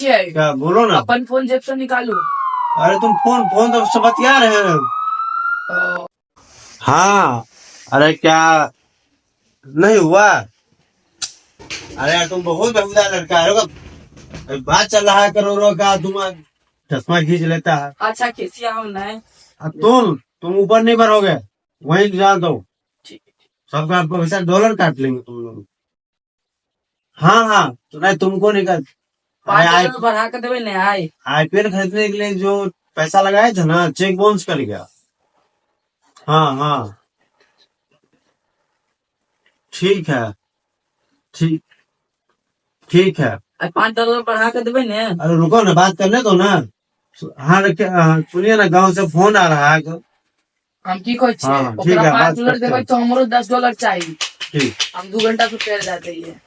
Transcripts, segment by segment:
है? क्या बोलो ना। अपन फोन जेब से निकालू। अरे तुम फोन फोन तो सब बतिया रहे हैं। हाँ। अरे क्या नहीं हुआ। अरे यार तुम बहुत बेहुदा लड़का है। रुको, बात चल रहा है करोड़ों का, तुम चश्मा खींच लेता है। अच्छा कैसी आओ नहीं। अब तुम ऊपर नहीं भरोगे, वहीं जान दो। ठीक है। सबका पैसा डॉलर काट लेंगे तुम लोग। हाँ हाँ, तो नहीं तुमको निकल। $5 बढ़ा कर देवे नहीं आई। आईपीएल खरीदने के लिए जो पैसा लगाए थे ना, चेक बाउंस कर गया। हाँ हाँ, ठीक है। ठीक ठीक है। $5 बढ़ा कर देवे ने। अरे रुको ना, बात करने दो ना। हाँ सुनिए ना, गांव से फोन आ रहा है तो। हम की कोई छे हाँ, ठीक ओकरा है, बात $5 करते देवे हैं। तो हमरो $10 चाहिए। ठीक। हम 2 घंटा से पेड़ जाते ही है।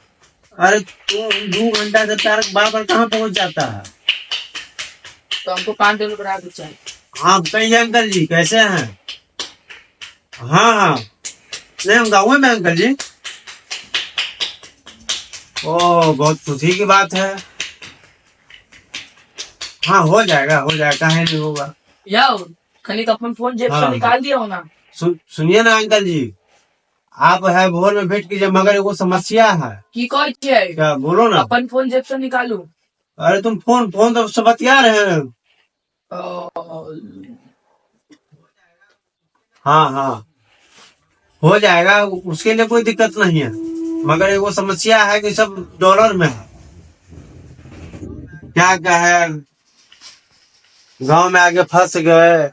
अरे तुम 2 घंटा से तारक बार कहाँ पहुंच जाता है। तो हमको $5 बढ़ा के चाहिए। हाँ कहीं अंकल जी कैसे हैं। हाँ हाँ, नहीं हम गाँव में अंकल जी। ओ बहुत खुशी की बात है। हाँ हो जाएगा काहे नहीं होगा। याओ खली तो अपन फोन जेब से हाँ। निकाल दिया हो ना। सुनिए ना अंकल जी, आप है भोर में भेंट कीजिए, मगर एगो समस्या है। की कोई छे? क्या बोलो ना। अपन फोन जेब से निकालू। अरे तुम फोन फोन तो सब बतिया रहे हैं। हाँ हाँ, हो जाएगा, उसके लिए कोई दिक्कत नहीं है। मगर एगो समस्या है कि सब डॉलर में है। क्या है, गांव में आगे फंस गए,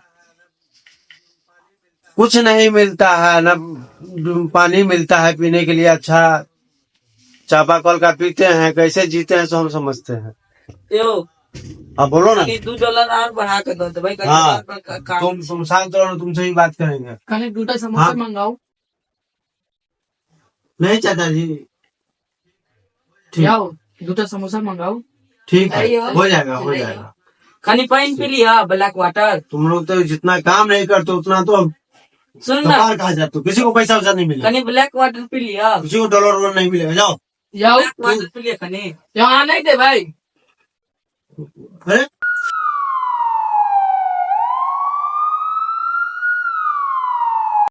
कुछ नहीं मिलता है, न पानी मिलता है पीने के लिए अच्छा। चापाकल का पीते हैं, कैसे जीते हैं सो हम समझते हैं। यो हाँ बोलो ना। $2 और बढ़ा के दो भाई। हाँ तुम शांत रहो, तुमसे ही बात करेंगे। खाली 2 समोसा हाँ। मंगाओ। नहीं चाचा जी। ठीक। जाओ 2 समोसा मंगाओ। ठीक है, हो जाएगा। खाली पानी पी लिया ब्लैक वाटर। तुम लोग तो जितना काम नहीं करते उतना तो अब सुन ना कहाँ जाते हो। किसी को पैसा वैसा नहीं मिलेगा, खाली ब्लैक वाटर पी लिया। किसी को डॉलर वॉलर नहीं मिलेगा। जाओ ब्लैक वाटर पी लिया खाली। यहाँ आने दे भाई। अरे